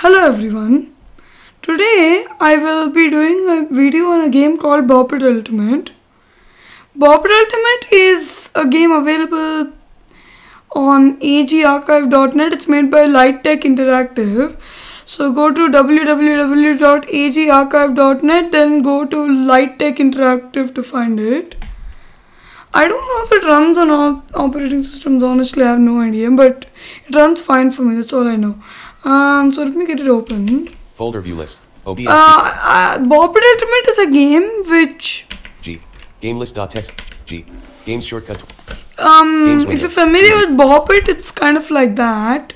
Hello everyone. Today I will be doing a video on a game called Bopit Ultimate. Bopit Ultimate is a game available on agarchive.net. It's made by Light Tech Interactive. So go to www.agarchive.net, then go to Light Tech Interactive to find it. I don't know if it runs on all operating systems, honestly I have no idea, but it runs fine for me, that's all I know. So let me get it open. Folder view list. OBS. Bopit Ultimate is a game which... G. Game list.txt. G. Games shortcut. If you're familiar with Bopit, it's kind of like that.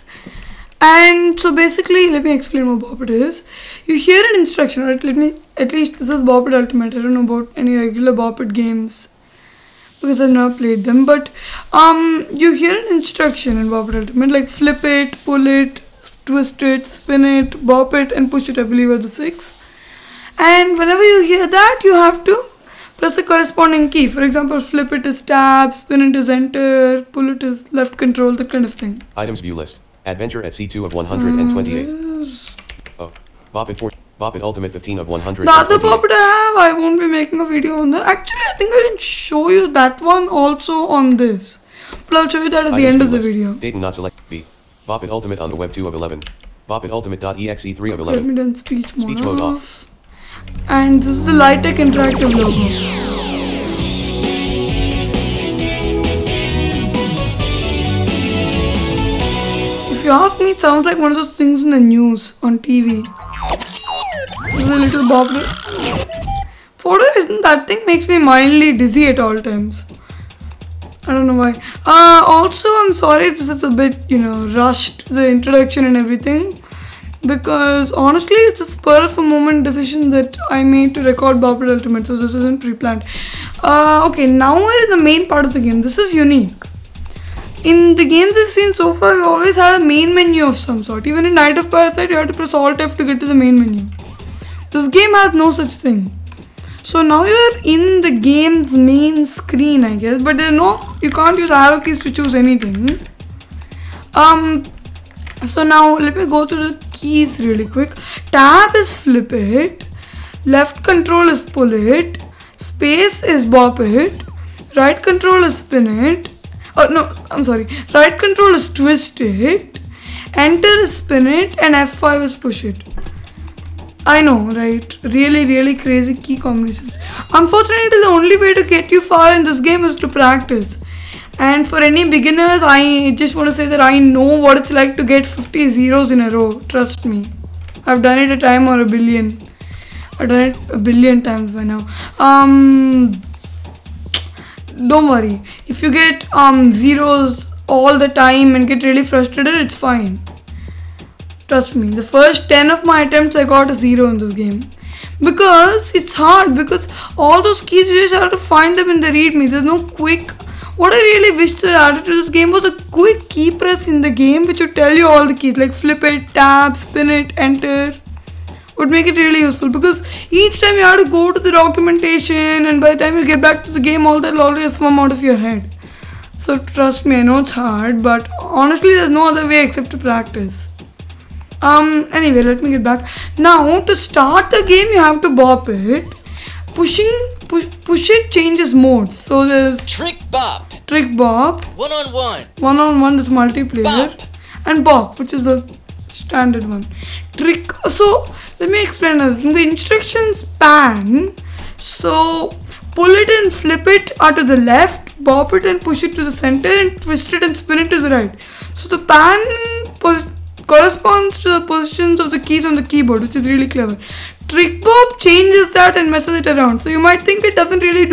And so basically, let me explain what Bopit is. You hear an instruction, right? At least this is Bopit Ultimate. I don't know about any regular Bopit games because I've never played them. But you hear an instruction in Bopit Ultimate, like flip it, pull it, twist it, spin it, bop it, and push it, I believe, are the 6. And whenever you hear that, you have to press the corresponding key. For example, flip it is tab, spin it is enter, pull it is left control, that kind of thing. Items view list. Adventure at C2 of 128. Oh, Bopit Ultimate 15 of 100. The other Bopit I have, I won't be making a video on that. Actually, I think I can show you that one also on this. But I'll show you that at the end of the video. Date not select B. Bopit Ultimate on the web 2 of 11. Bopit Ultimate.exe 3 of 11. Let me turn speech mode off. And this is the Light Tech Interactive logo. If you ask me, it sounds like one of those things in the news on TV. This is a little Bopit. For whatever reason, that thing makes me mildly dizzy at all times. I don't know why. Also, I'm sorry if this is a bit, rushed, the introduction and everything. Because honestly, it's a spur of a moment decision that I made to record Bopit Ultimate. So this isn't pre-planned. Okay, now we're in the main part of the game. This is unique. In the games I've seen so far, we always had a main menu of some sort. Even in Night of Parasite, you have to press Alt F to get to the main menu. This game has no such thing. So now you're in the game's main screen, I guess, but you can't use arrow keys to choose anything. So now let me go through the keys really quick. Tab is flip it, left control is pull it, space is bop it, right control is spin it, right control is twist it, enter is spin it, and F5 is push it. I know, right? Really crazy key combinations. Unfortunately, the only way to get you far in this game is to practice. And for any beginners, I just want to say that I know what it's like to get 50 zeros in a row. Trust me. I've done it a time or a billion. I've done it a billion times by now. Don't worry. If you get zeros all the time and get really frustrated, it's fine. Trust me, the first 10 of my attempts I got a 0 in this game. Because it's hard, because all those keys you just have to find them in the readme. There's no quick... What I really wished they added to this game was a quick key press in the game which would tell you all the keys, like flip it, tab, spin it, enter. Would make it really useful, because each time you have to go to the documentation, and by the time you get back to the game, all that will already swim out of your head. So trust me, I know it's hard, but honestly there's no other way except to practice. Anyway, let me get back. Now, to start the game, you have to bop it. Push it changes mode. So there's trick bop, one-on-one, that's multiplayer, bop, and bop, which is the standard one. Trick. So let me explain this. In the instructions pan, so pull it and flip it are to the left, bop it and push it to the center, and twist it and spin it to the right. So the pan corresponds to the positions of the keys on the keyboard, which is really clever. Trick bop changes that and messes it around. So you might think it doesn't really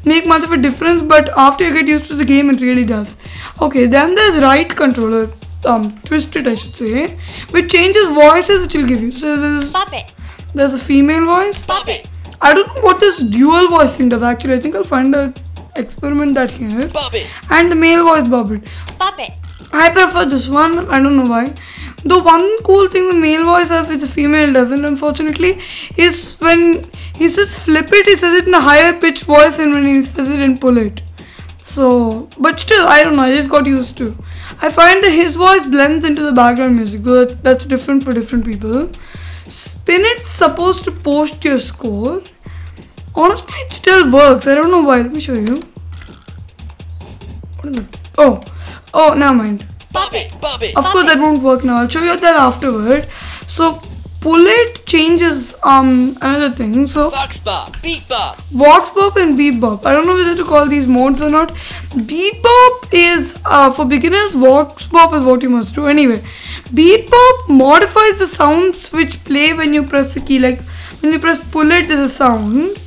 make much of a difference, but after you get used to the game, it really does. Okay, then there's right controller, twist it I should say, which changes voices which will give you. So there's a female voice. Bopit. I don't know what this dual voice thing does actually. I think I'll find a experiment that here. Bopit. And the male voice Bopit. I prefer this one, I don't know why. The one cool thing the male voice has which the female doesn't, unfortunately, is when he says flip it, he says it in a higher pitched voice than when he says it and pull it. So, but still, I don't know, I just got used to. I find that his voice blends into the background music, though that's different for different people. Spin it's supposed to post your score. Honestly, it still works. I don't know why. Let me show you. What is it? Oh, never mind. Bopit. Of course, that won't work now. I'll show you that afterward. So, pull it changes another thing. So, Vox Bop, Beat Bop. Vox Bop and Beat Bop. I don't know whether to call these modes or not. Beat Bop is for beginners. Vox Bop is what you must do. Anyway, Beat Bop modifies the sounds which play when you press the key. Like when you press pull it, there's a sound.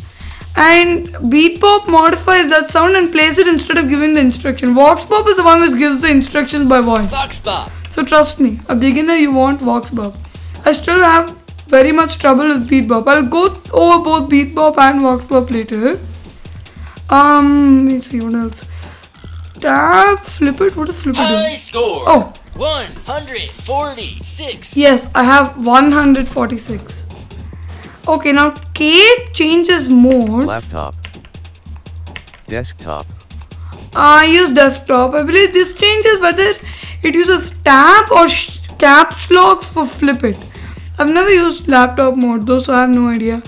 And Beat Bop modifies that sound and plays it instead of giving the instruction. Vox Bop is the one which gives the instructions by voice. Vox Bop. So trust me, a beginner you want Vox Bop. I still have very much trouble with Beat Bop. I'll go over both Beat Bop and Vox Bop later. Let me see what else. Tab, flip it. What does flip it High do? score. Oh. 146. Yes, I have 146. Okay, now K changes modes. Laptop. Desktop. I use desktop. I believe this changes whether it uses tab or caps lock for flip it. I've never used laptop mode though, so I have no idea.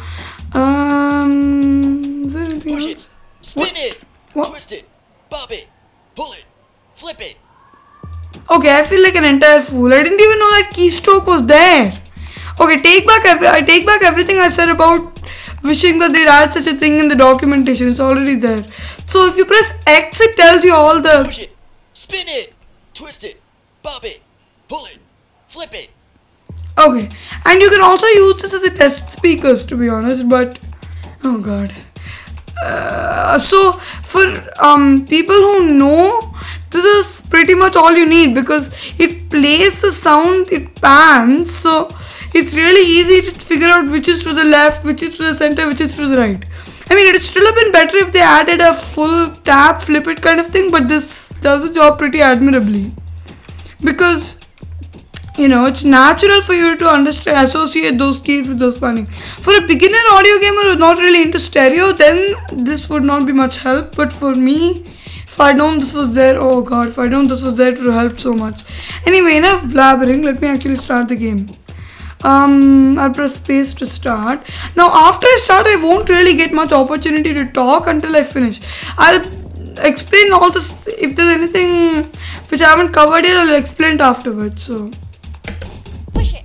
Is there anything Push else? it. Spin it. What? Twist it. Bop it. Pull it. Flip it. Okay, I feel like an entire fool. I didn't even know that keystroke was there. Okay, I take back everything I said about wishing that they'd add such a thing in the documentation. It's already there. So if you press X, it tells you all the... Push it. Spin it. Twist it. Bop it. Pull it. Flip it. Okay, and you can also use this as a test speakers, to be honest, but... Oh god. So for people who know, this is pretty much all you need because it plays the sound, it pans, so it's really easy to figure out which is to the left, which is to the center, which is to the right. I mean, it would still have been better if they added a full tap, flip it kind of thing, but this does the job pretty admirably because it's natural for you to associate those keys with those panning. For a beginner audio gamer who's not really into stereo, then this would not be much help. But for me, if I'd known this was there, oh god, if I'd known this was there, it would have helped so much. Anyway, enough blabbering. Let me actually start the game. I'll press space to start. Now, after I start, I won't really get much opportunity to talk until I finish. I'll explain all this. If there's anything which I haven't covered yet, I'll explain it afterwards. So. Push it.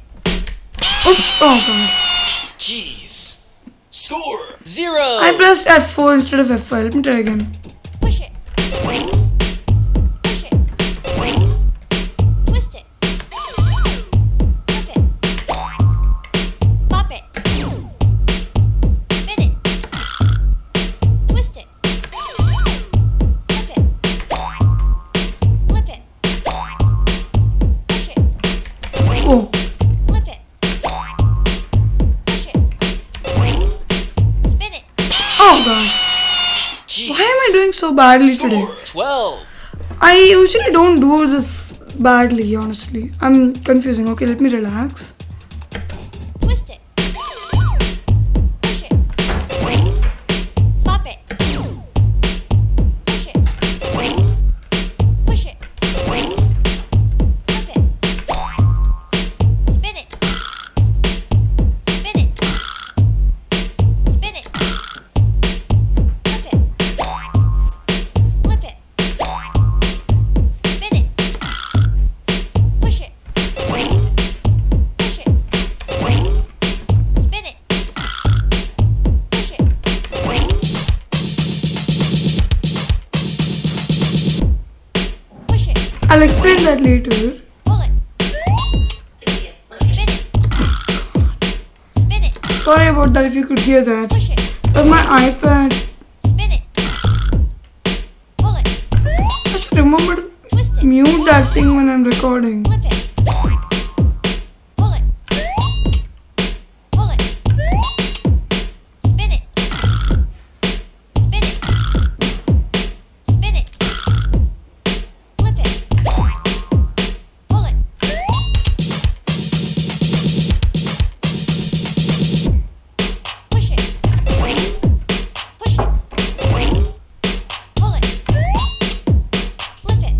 Oops, oh god. Jeez. Score 0. I pressed F4 instead of F5. Let me try again. Push it. Push it. Twist it. Flip it. Bop it. Spin it. Twist it. Flip it. Flip it. Push it. Oh. Flip it. Push it. Spin it. Oh god. Jeez. Why am I doing so badly today? Score 12. I usually don't do this badly, honestly. I'm confusing. Okay, let me relax. Twist it. Push it. Pop it. Push it. Push it. Flip it. Spin it. Spin it. Spin it. Flip it. Flip it. Spin it. Push it. Push it. Spin it. Push it. Push it. I'll explain that later. Pull it. Spin it. Spin it. Sorry about that if you could hear that. Push it. But my iPad. Spin it. Pull it. I should remember to Twist it. mute that thing when I'm recording. Flip it. Pull it. Pull it. Spin it. Spin it. Spin it. Flip it. Pull it. Push it. Push it. Pull it. Flip it.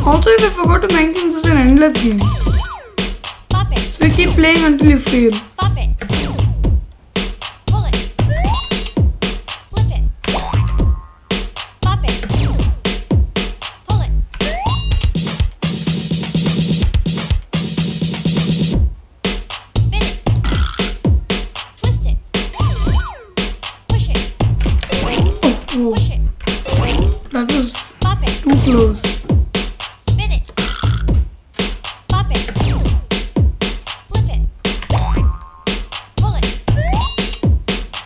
Also, if I forgot to mention, this is an endless game. So you keep playing until you fail. Pop it. Pull it. Flip it. Pop it. Pull it. Spin it. Twist it. Push it. Oh, Push it. that was Pop it. too close. Spin it. Pop it. Flip it. Pull it.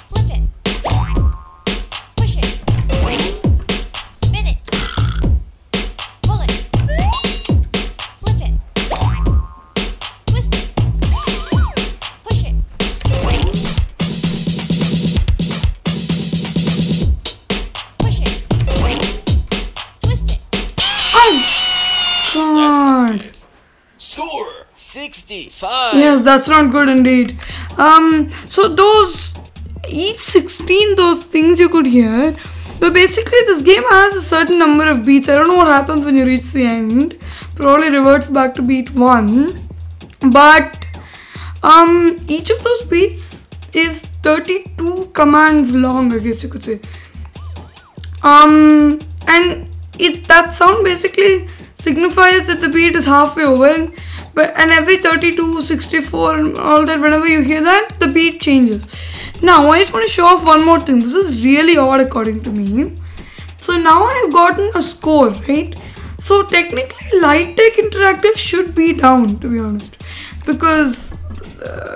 Flip it. Push it. Spin it. Pull it. Flip it. Twist it. Push it. Push it. Twist it. Oh, God. Score 65. Yes, that's not good indeed. So those each 16 those things you could hear. But basically, this game has a certain number of beats. I don't know what happens when you reach the end. Probably reverts back to beat 1. But each of those beats is 32 commands long, I guess you could say. And that sound basically signifies that the beat is halfway over, and every 32, 64 and all that, whenever you hear that, the beat changes. Now I just want to show off one more thing. This is really odd according to me. So now I have gotten a score, right? So technically Light Tech Interactive should be down, to be honest, because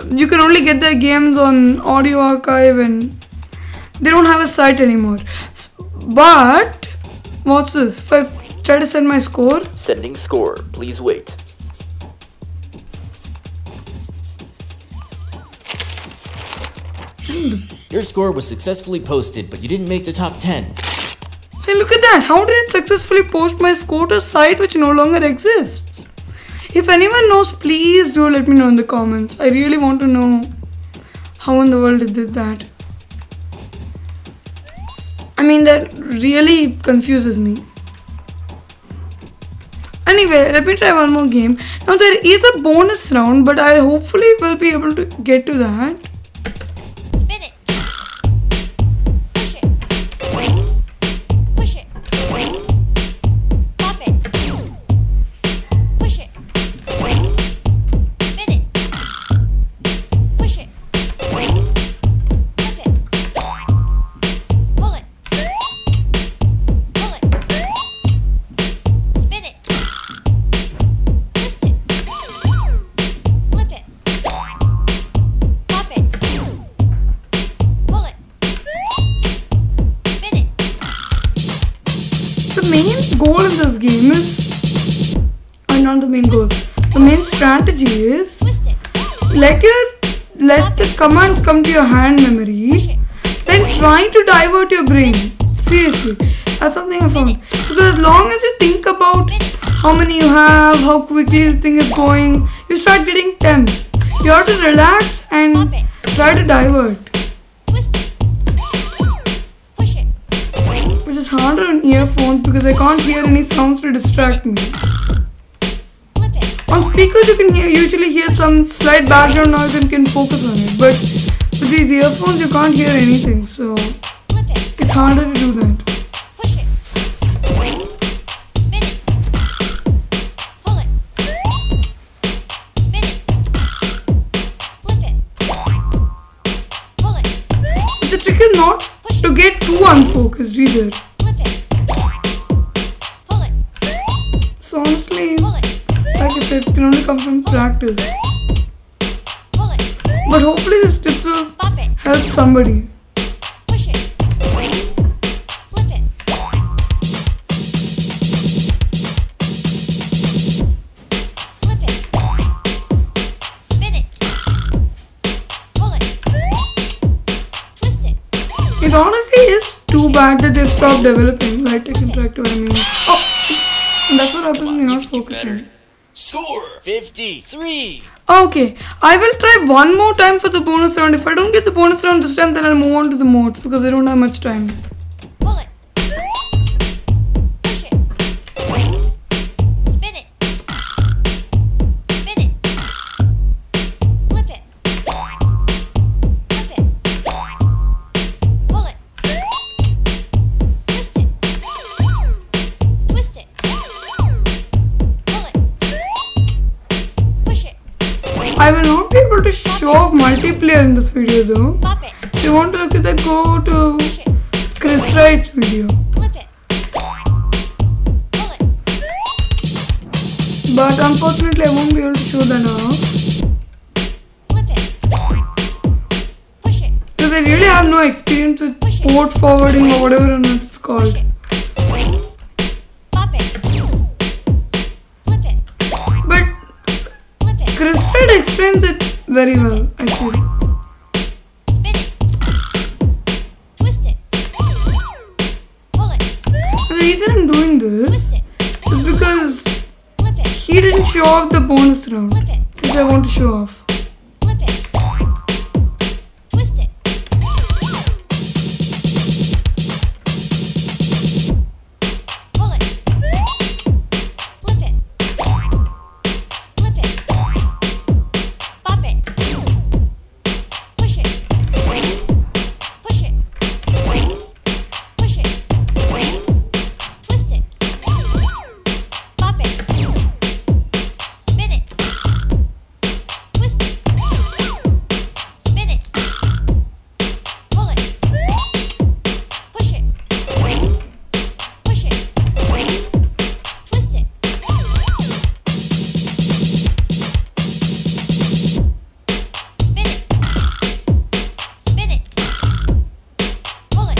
you can only get their games on Audio Archive and they don't have a site anymore. But what's this? If I try to send my score, Sending score. Please wait. Your score was successfully posted, but you didn't make the top 10. say, look at that. How did it successfully post my score to a site which no longer exists? If anyone knows, please do let me know in the comments. I really want to know how in the world it did that. I mean, that really confuses me. Anyway, let me try one more game. Now there is a bonus round, but I hopefully will be able to get to that. Spin it. Push it. Push it. Pop it. Push it. Spin it. Push it. Flip it. Pull it. Pull it. Spin it. Twist it. Flip it. Pop it. Pull it. Spin it. The main goal in this game is, or not the main goal, the main strategy is Twist it. let the commands come to your hand memory, then try to divert your brain. Seriously, that's something I found. Because as long as you think about how many you have, how quickly the thing is going, you start getting tense. You have to relax and try to divert, Twist it. Push it. which is harder on earphones because I can't hear any sounds to distract me. Flip it. On speakers you can usually hear some slight background noise and can focus on it, but with these earphones you can't hear anything, so Flip it. it's harder to do that. Push it. Spin it. Pull it. Spin it. Flip it. Pull it. But the trick is not to get too unfocused either. Flip it. Pull it. So honestly, Pull it. like I said, it can only come from practice. Pull it. But hopefully this tips will Pop it. help somebody. Push it. Flip it. Flip it. Spin it. Pull it. Twist it. It honestly is too bad that they've stopped developing Light Tech Interactive, I mean. Oh, that's what happens when you're not focusing. Score 53. Okay, I will try one more time for the bonus round. If I don't get the bonus round this time, then I'll move on to the modes because I don't have much time. Pull it. Push it. show off multiplayer in this video though. Pop it. If you want to look at that, go to Push it. Chris Wright's video. Flip it. Pull it. But unfortunately, I won't be able to show that off. Flip it. Push it. Because I really have no experience with port forwarding or whatever it's Push called. it. Pop it. Flip it. But Flip it. Chris Wright explains it very well, I feel. Spin it. Twist it. Pull it. The reason I'm doing this Twist it. is because Flip it. he didn't show off the bonus round, Flip it. which I want to show off. Flip it. Twist it. Pull it. Flip it. Flip it. Pop it. Push it. Push it. Push it. Twist it. Pop it. Spin it. Twist it. Spin it. Pull it. Push it. Push it. Twist it. Spin it. Spin it. Pull it.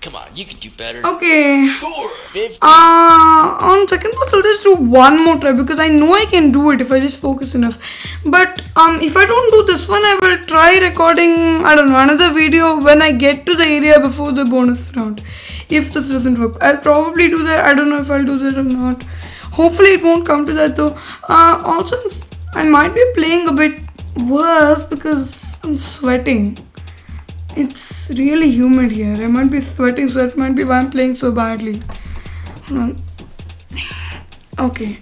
Come on, you can do better. Okay. Score. 15. On second thought, I'll just do one more try because I know I can do it if I just focus enough. But if I don't do this one, I will try recording, I don't know, another video when I get to the area before the bonus round. If this doesn't work, I'll probably do that. I don't know if I'll do that or not. Hopefully it won't come to that though. Also, I might be playing a bit worse because I'm sweating. It's really humid here. I might be sweating, so that might be why I'm playing so badly. Hold on. Okay.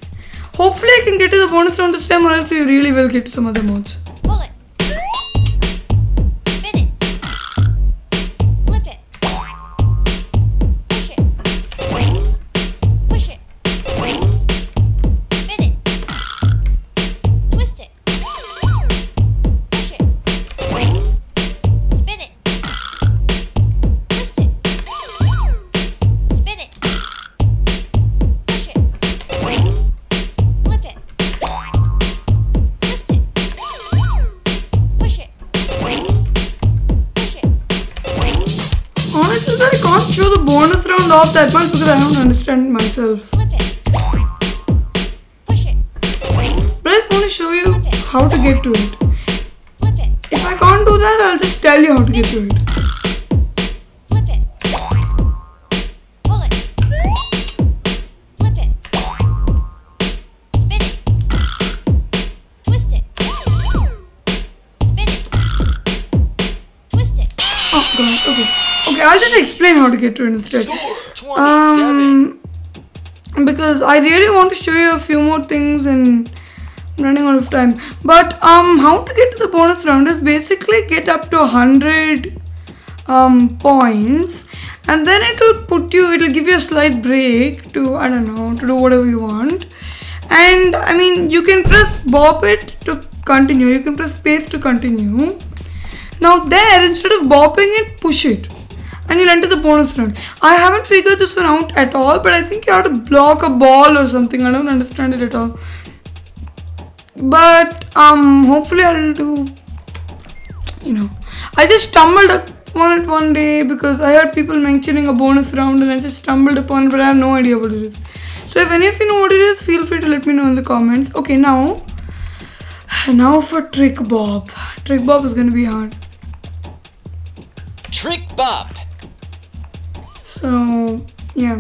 Hopefully I can get to the bonus round this time, or else we really will get to some other modes. Pull it. Spin it. Flip it. Push it. Push it. Spin it. Twist it. Push it. Spin it. Twist it. Spin it. Push it. Flip it. Twist it. Push it. Push it. Honestly, I can't show the bonus round off that much because I don't understand it myself. Flip it. Push it. But I just want to show you how to get to it. Flip it. If I can't do that, I'll just tell you how to get to it. Flip it. Pull it. Flip it. Spin it. Twist it. Spin it. Twist it. Oh, God. Okay. Okay, I'll just explain how to get to it instead. Score 27. Because I really want to show you a few more things and I'm running out of time. But how to get to the bonus round is basically get up to 100 points, and then it'll give you a slight break to, I don't know, to do whatever you want. And I mean, you can press Bopit to continue, you can press space to continue. Now there, instead of bopping it, push it, and you'll enter the bonus round. I haven't figured this one out at all, but I think you have to block a ball or something. I don't understand it at all. But hopefully I'll do, I just stumbled upon it one day because I heard people mentioning a bonus round and I just stumbled upon it, but I have no idea what it is. So if any of you know what it is, feel free to let me know in the comments. Okay, now for Trick Bob. Trick Bob is gonna be hard. Trick Bob. So yeah,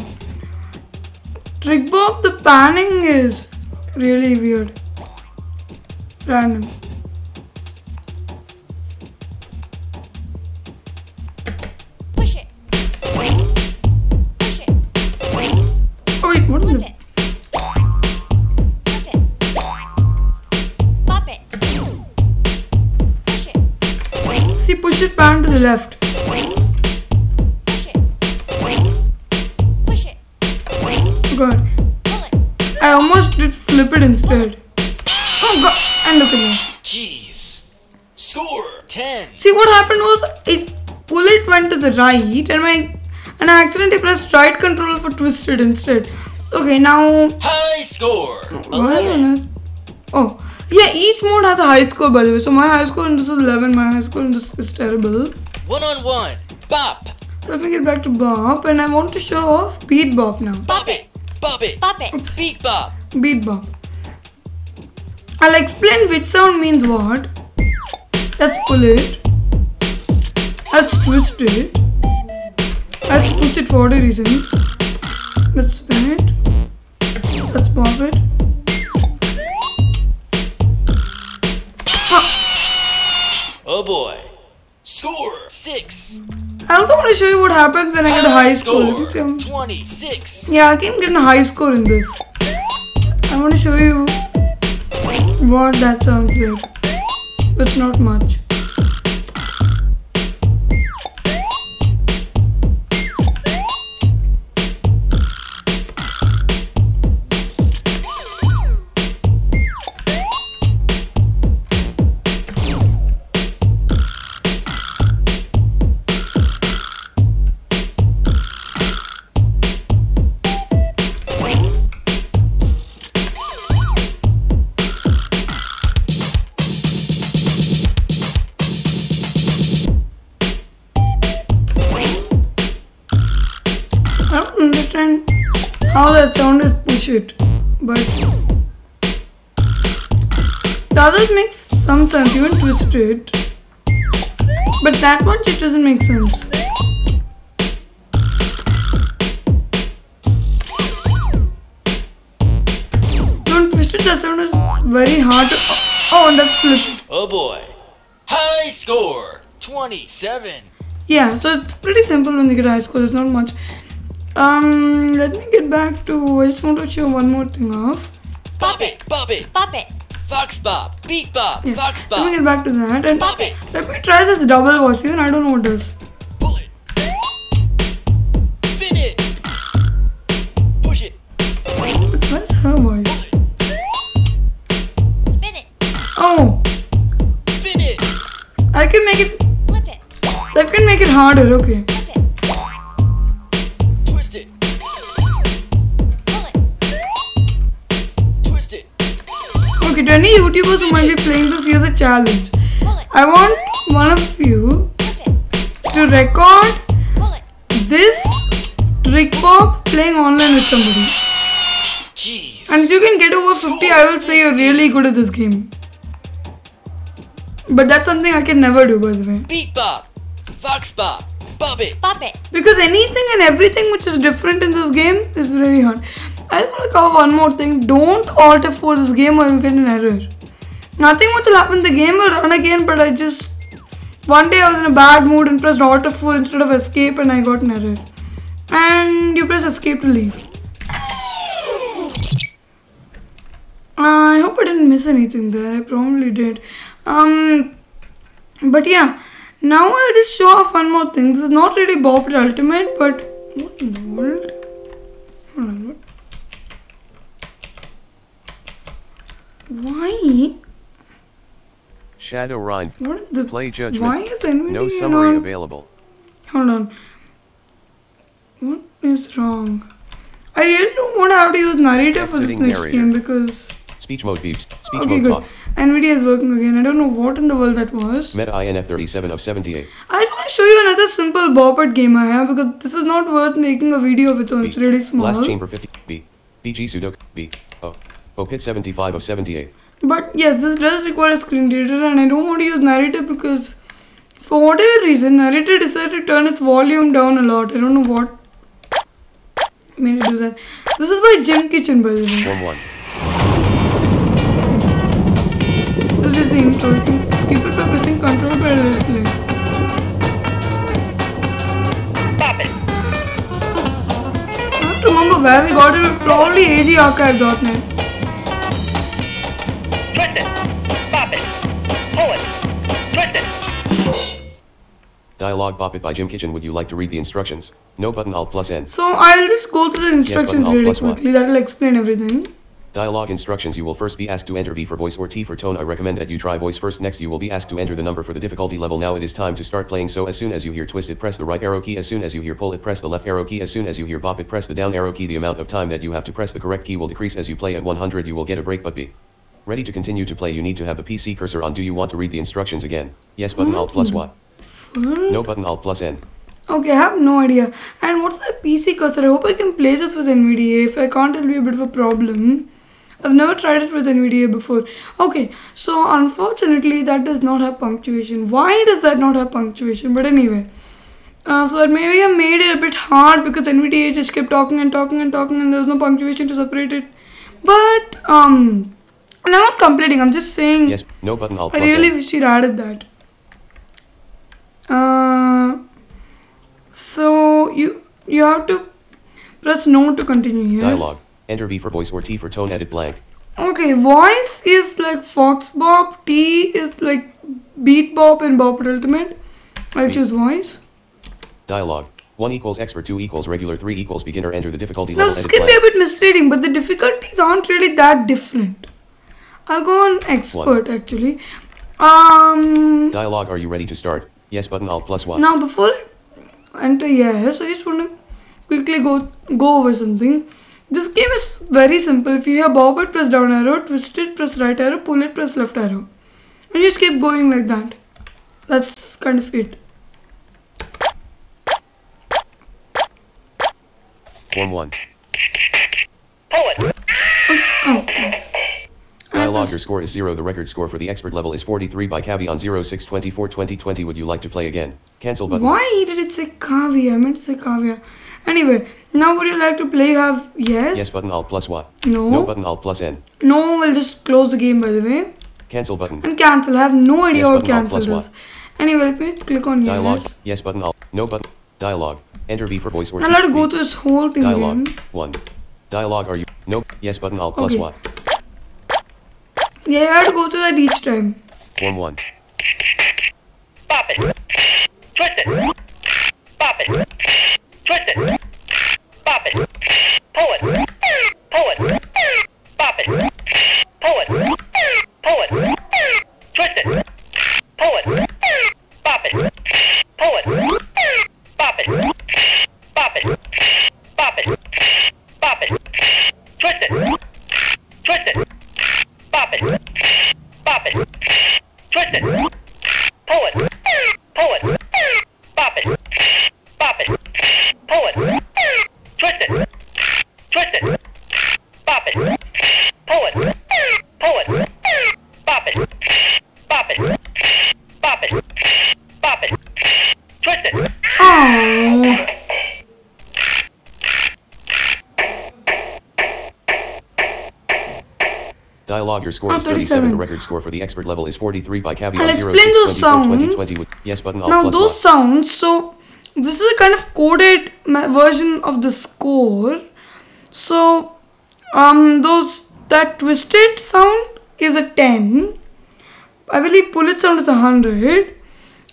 Trick Bob, the panning is really weird. Random. Push it. Push it. Oh wait, what is Flip it? it. Flip it. Pop it. Push it. See, push it pan to the left. Push it. Push it. Oh god, Pull it. I almost did flip it instead. Oh god, and look at that. Jeez. Score 10. See, what happened was bullet went to the right and I accidentally pressed right control for twisted instead. Okay, now High score why 11. on earth? Oh, yeah, each mode has a high score by the way. So my high score in this is 11, my high score in this is terrible. 1-on-1. Bop. So let me get back to Bop and I want to show off Beat Bop now. Bop it. Bop it. Bop it. Beat bop. Beat Bop. I'll explain which sound means what. Let's pull it. Let's twist it. Let's push it for whatever reason. Let's spin it. Let's pop it. Oh boy. Score 6. I also want to show you what happens when I get a high score. Let me see how- 26. Yeah, I can get a high score in this. I want to show you what that sounds like. It's not much. I don't understand how that sound is push it, but the others makes some sense, even twist it, but that one just doesn't make sense. Don't twist it, that sound is very hard to, oh, that's flip it. Oh boy. High score 27. Yeah, so it's pretty simple when you get a high score, there's not much. Let me get back to, I just want to show one more thing off. Bop it. Bop it. Bop it. Fox bop. Beat bop. Yeah. Fox Let me bop. get back to that and Bop it. let me try this double voice, even I don't know what it does. Pull it. Spin it. Push it. What's her voice? Spin it. Oh, Spin it. I can make it, Flip it. that can make it harder, okay. Flip it. Twist it. Pull it. Twist it. Okay, to any YouTubers who might be playing this, here's a challenge. Pull it. I want one of you Flip it. to record Pull it. this trick pop playing online with somebody. Jeez. And if you can get over 50, I will say you're really good at this game. But that's something I can never do, by the way. Beat bop. Fox bop. Bop it. Bop it. Because anything and everything which is different in this game is very hard. I want to cover one more thing. Don't Alt F4 this game or you'll get an error. Nothing much will happen. The game will run again, but I just... One day I was in a bad mood and pressed Alt F4 instead of escape and I got an error. And you press escape to leave. I hope I didn't miss anything there. I probably did. But yeah. Now I'll just show off one more thing. This is not really Bopit Ultimate, but... What in the world? Hold on, what? Why? Shadowrun. What is the... Play judgment. Why is NVIDIA No summary not... available. Hold on. What is wrong? I really don't want to have to use narrator for this Exiting next narrator. game because... Speech mode beeps. Speech Okay, mode good. talk. NVIDIA is working again. I don't know what in the world that was. Meta INF 37 of 78. I just want to show you another simple Bopit game I have because this is not worth making a video of its own. It's B. really small. Last chamber 50. B. BG Sudoku. B. O. Bopit 75 of 78. But yes, this does require a screen reader and I don't want to use narrator because for whatever reason, narrator decided to turn its volume down a lot. I don't know what made it do that. This is by Jim Kitchen, by the way. 1-1. This is the intro. You can skip it by pressing Ctrl but let it play. I have to remember where we got it, but probably agarchive.net. Twist it. Bop it. Pull it. Twist it. Dialogue Bopit by Jim Kitchen. Would you like to read the instructions? No button Alt plus N. So I'll just go through the instructions Alt really plus Y. quickly. That will explain everything. Dialogue instructions. You will first be asked to enter V for voice or T for tone. I recommend that you try voice first. Next you will be asked to enter the number for the difficulty level. Now it is time to start playing, so as soon as you hear twist it, press the right arrow key. As soon as you hear pull it, press the left arrow key. As soon as you hear bop it, press the down arrow key. The amount of time that you have to press the correct key will decrease as you play. At 100 you will get a break, but be ready to continue to play. You need to have the PC cursor on. Do you want to read the instructions again? Yes button Alt plus what? No button Alt plus N. Okay, I have no idea. And what's that PC cursor? I hope I can play this with NVDA. If I can't, it'll be a bit of a problem. I've never tried it with NVDA before. Okay, so unfortunately that does not have punctuation. Why does that not have punctuation? But anyway, so maybe I made it a bit hard because NVDA just kept talking and talking and talking and there was no punctuation to separate it. But I'm not complaining. I'm just saying. Yes, no button Alt I plus really N. wish you'd added that. So you have to press no to continue here. Dialogue. Enter V for voice or T for tone. Edit blank. Okay, voice is like Fox Bop, T is like Beat Bop and Bopit Ultimate. I'll choose voice. Dialogue. 1 equals expert, 2 equals regular, 3 equals beginner. Enter the difficulty Now level. this Edit can be a blank. bit misleading, but the difficulties aren't really that different. I'll go on expert actually. Dialogue. Are you ready to start? Yes button Alt plus what? Now before I enter yes, I just want to quickly go over something. This game is very simple. If you hear bop it, press down arrow, twist it, press right arrow, pull it, press left arrow. And just keep going like that. That's kind of it. Form 1. Pull it. Oops, oh. Dialogue. Your score is 0. The record score for the expert level is 43 by Cavi on 06/24/2020. Would you like to play again? Cancel button. Why did it say Kavya? I meant to say Kavya. Anyway, now would you like to play? You have yes? Yes button Alt plus what? No. No button Alt plus N. No, we'll just close the game by the way. Cancel button. And cancel. I have no idea Yes what button, Alt cancel plus is. Anyway, let me click on Dialogue. yes. Yes button Alt. No button. Dialogue. Enter V for voice or I'll T. have to go through this whole thing Dialogue. again. 1. Dialogue. Are you? No. Yes button Alt plus Okay. what? Yeah, I have to go through that each time. Form 1. Bop it. Twist it. Bop it. Twist it. Bop it. Pull it. Pull it. Bop it. Pull it. Pull it. Twist it. Pull it. Bop it. Pull it. Bop it. Bop it. Bop it. Bop it. Twist it. Twist it. Bop it. Bop it. Twist it. Pull it. Pull it. Bop it. Bop it. Pull it. Twist it. Twist it. Bop it. Pull it. Pull it. Bop it. Bop it. Bop it. Bop it. Twist it. Oh. Dialogue. Your score is 37. The record score for the expert level is 43 by Cavi I'll on explain those 06/24/2020. Yes button Alt Now plus those what? sounds, so this is a kind of coded version of the score. So that twisted sound is a 10. I believe pull it sound is 100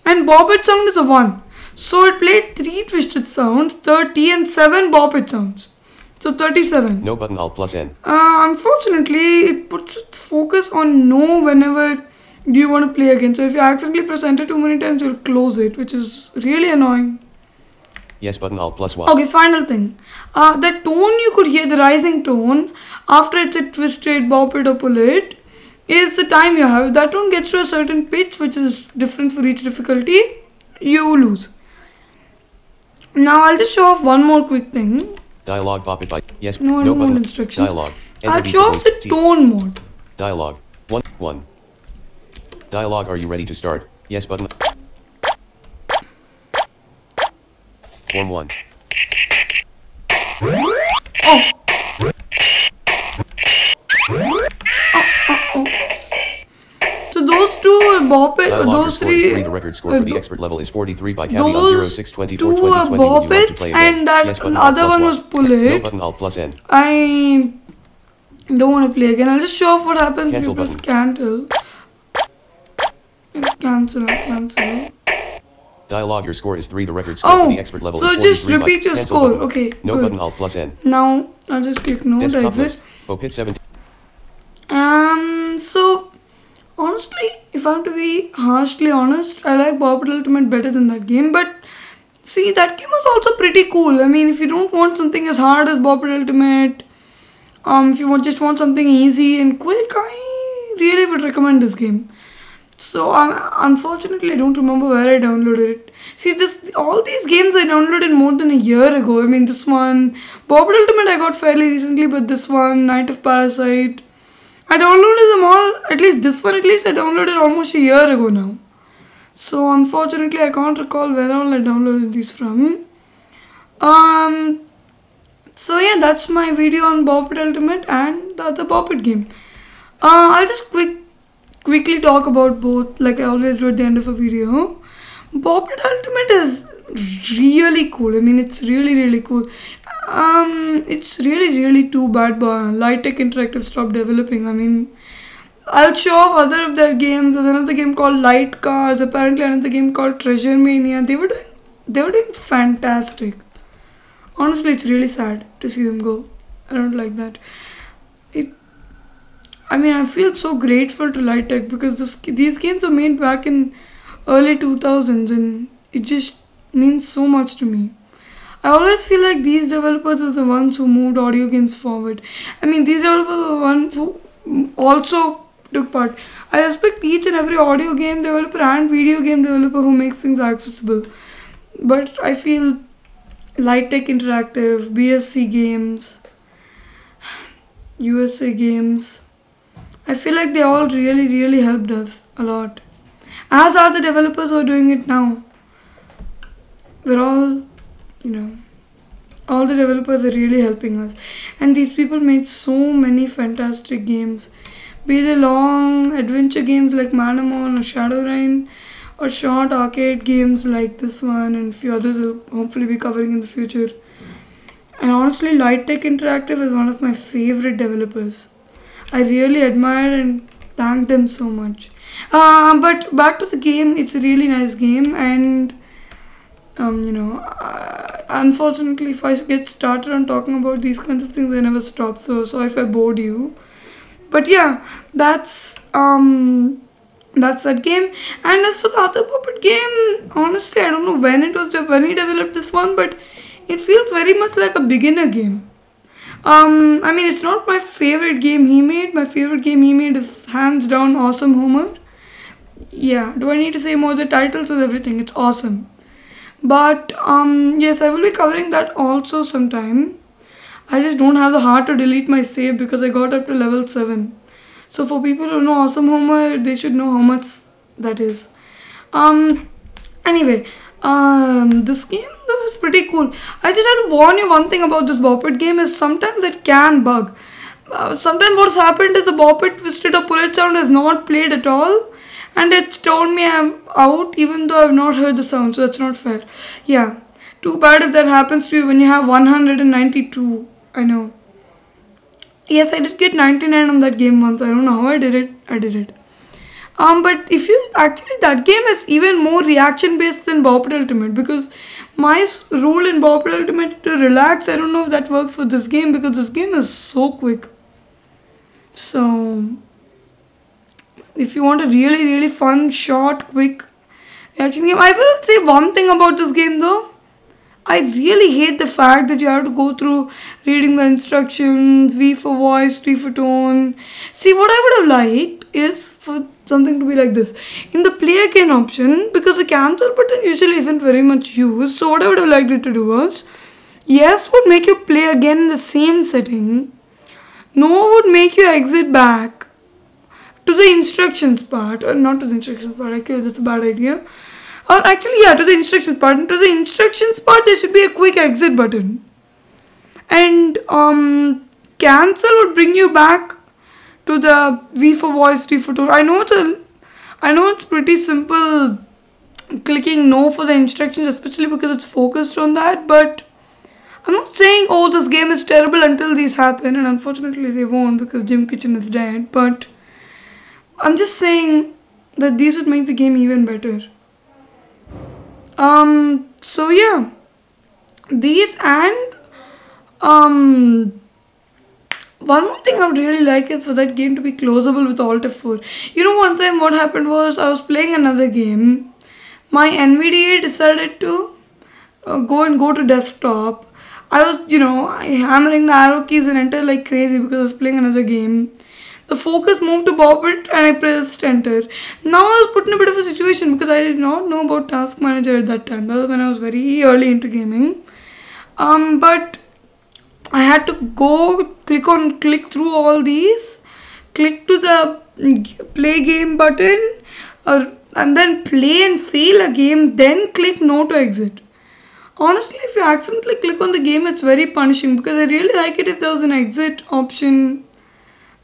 and bop it sound is a 1. So it played 3 twisted sounds, 30 and 7 bop it sounds. So 37. No button Alt plus N. Unfortunately, it puts its focus on no whenever you want to play again. So if you accidentally press enter too many times, you'll close it, which is really annoying. Yes button Alt plus what? Okay, final thing. The tone you could hear, the rising tone, after it's a twisted, bop it or pull it, is the time you have. If that tone gets to a certain pitch, which is different for each difficulty, you lose. Now I'll just show off one more quick thing. Dialogue. Bop it by. Yes. No, I No don't want button. instructions. Dialogue. I'll Enter V show for off voice the T. tone mode. Dialogue. 1. Dialogue. Are you ready to start? Yes button. Form 1. Oh. So those two are bop it, Dialogue. Your those score is 3. three. The record score for the expert level is 43 by Cavi on Those 06/24/2020. two are Would you like to bop-its play again? and that Yes button Alt other plus one what? was pull No it. button Alt plus N. I don't want to play again. I'll just show off what happens if you Cancel press button. cancel. Dialogue. Your score is 3. The record score for the expert level is So 43 just repeat by your Cancel score. button. Okay, No good. button Alt plus N. Now I'll just click no, Desktop like list. this. Bopit 7. I'm to be harshly honest, I like Bopit Ultimate better than that game. But see, that game was also pretty cool. I mean, if you don't want something as hard as Bopit Ultimate, if you just want something easy and quick, I really would recommend this game. So unfortunately, I don't remember where I downloaded it. See, all these games I downloaded more than a year ago. I mean, this one, Bopit Ultimate I got fairly recently, but this one, Night of Parasite, I downloaded them all. At least this one, at least I downloaded almost a year ago now. So unfortunately, I can't recall where all I downloaded these from. So yeah, that's my video on Bopit Ultimate and the other Bopit game. I'll just quickly talk about both, like I always do at the end of a video. Bopit Ultimate is really cool. I mean, it's really cool. It's really too bad Light Tech Interactive stopped developing. I mean, I'll show off other of their games. There's another game called Light Cars. Apparently, another game called Treasure Mania. They were doing fantastic. Honestly, it's really sad to see them go. I don't like that. I feel so grateful to Light Tech because these games were made back in early 2000s and it just means so much to me. I always feel like these developers are the ones who moved audio games forward. I mean, these developers are the ones who also took part. I respect each and every audio game developer and video game developer who makes things accessible. But I feel Light Tech Interactive, BSC Games, USA Games, I feel like they all really helped us a lot. As are the developers who are doing it now. We're all, all the developers are really helping us. And these people made so many fantastic games. Be they long adventure games like Manamon or Shadowrun, or short arcade games like this one and a few others will hopefully be covering in the future. And honestly, Light Tech Interactive is one of my favorite developers. I really admire and thank them so much. But back to the game, it's a really nice game and unfortunately if I get started on talking about these kinds of things I never stop, so sorry if I bored you. But yeah, that's that game. And as for the other Bopit game, honestly I don't know when he developed this one, but it feels very much like a beginner game. I mean, it's not my favorite game he made. My favorite game he made is hands down Awesome Homer. Yeah, do I need to say more? The titles is everything. It's awesome. But yes, I will be covering that also sometime. I just don't have the heart to delete my save because I got up to level 7. So for people who know Awesome Homer, they should know how much that is. Anyway, this game was pretty cool. I just had to warn you one thing about this Bopit game is sometimes it can bug. Sometimes what's happened is the Bopit twisted or pull it sound has not played at all. And it's told me I'm out even though I've not heard the sound. So that's not fair. Yeah. Too bad if that happens to you when you have 192. I know. Yes, I did get 99 on that game once. I don't know how I did it. I did it. But if you actually, that game is even more reaction based than Bopit Ultimate because my rule in Bopit Ultimate to relax, I don't know if that works for this game because this game is so quick. So if you want a really fun, short, quick reaction game, I will say one thing about this game though. I really hate the fact that you have to go through reading the instructions, V for voice, T for tone. See, what I would have liked is for something to be like this. In the play again option, because the cancel button usually isn't very much used, so what I would have liked it to do was, yes would make you play again in the same setting, no would make you exit back to the instructions part, or not to the instructions part, actually that's a bad idea. Or actually, yeah, to the instructions part. And to the instructions part, there should be a quick exit button. And cancel would bring you back to the V for voice, T for tone. I know it's pretty simple clicking no for the instructions, especially because it's focused on that. But I'm not saying, oh, this game is terrible until these happen. And unfortunately, they won't because Jim Kitchen is dead. But I'm just saying that these would make the game even better. So yeah, these and one more thing I would really like is for that game to be closable with Alt F4. You know, one time what happened was I was playing another game. My NVDA decided to go to desktop. I was, hammering the arrow keys and enter like crazy because I was playing another game. The focus moved to Bopit and I pressed enter. Now I was put in a bit of a situation because I did not know about Task Manager at that time. That was when I was very early into gaming. But I had to go click through all these, click to the play game button, and then play and fail a game, then click no to exit. Honestly, if you accidentally click on the game, it's very punishing because I really like it if there was an exit option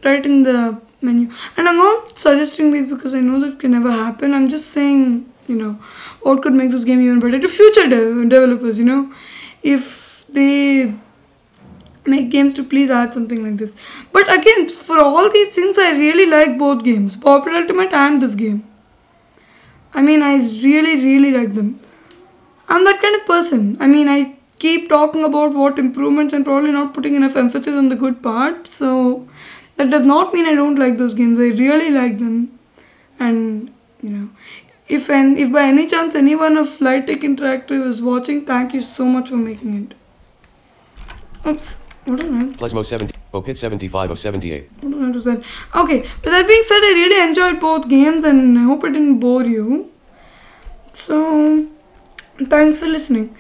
right in the menu. And I'm not suggesting this because I know that can never happen. I'm just saying, what could make this game even better to future developers, if they make games, to please add something like this. But again, for all these things, I really like both games, Bopit Ultimate and this game. I mean, I really like them. I'm that kind of person. I mean, I keep talking about what improvements and probably not putting enough emphasis on the good part. So that does not mean I don't like those games. I really like them. And, if by any chance anyone of Flight Tech Interactive is watching, thank you so much for making it. Oops. What did I? Plasmo 70, Bopit 75 of 78. What did I do that? Okay, with that being said, I really enjoyed both games and I hope it didn't bore you. So, thanks for listening.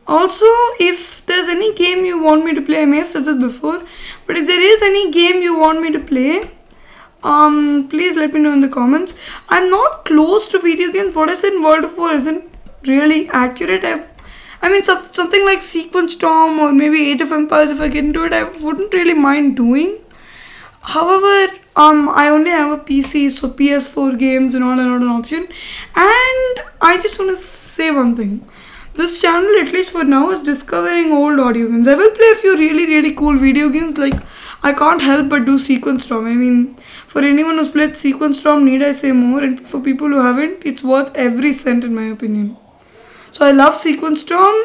Also, if there's any game you want me to play, I may have said this before, but if there is any game you want me to play, please let me know in the comments. I'm not close to video games. What I said in World of War isn't really accurate. I mean, something like Sequence Storm or maybe Age of Empires, if I get into it, I wouldn't really mind doing. However, I only have a PC, so PS4 games and all are not an option. And I just want to say one thing. This channel, at least for now, is discovering old audio games. I will play a few really cool video games. Like, I can't help but do Sequence Storm. I mean, for anyone who's played Sequence Storm, need I say more? And for people who haven't, it's worth every cent in my opinion. So I love Sequence Storm.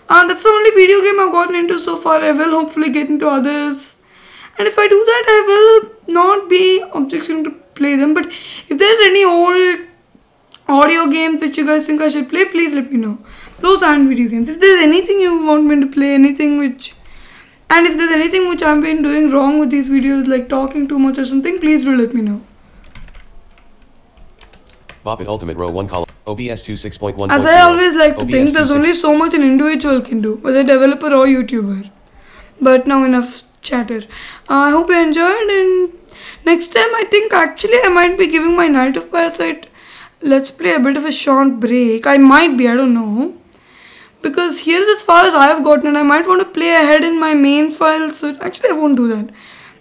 That's the only video game I've gotten into so far. I will hopefully get into others. And if I do that, I will not be objecting to play them. But if there's any old audio games which you guys think I should play, please let me know. Those aren't video games. If there's anything you want me to play, and if there's anything which I've been doing wrong with these videos, like talking too much or something, please do let me know. Bopit Ultimate Row 1 column. OBS 26.1. As I always like to think, there's only so much an individual can do, whether developer or YouTuber. But now enough chatter. I hope you enjoyed, and next time I think actually I might be giving my Night of Parasite Let's Play a bit of a short break. I might be, I don't know. Because here's as far as I have gotten, and I might want to play ahead in my main file, so actually I won't do that.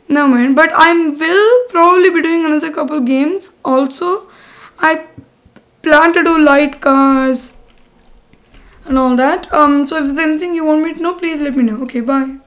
Never mind. But I will probably be doing another couple games also. I plan to do light cars and all that. So if there's anything you want me to know, please let me know. Okay, bye.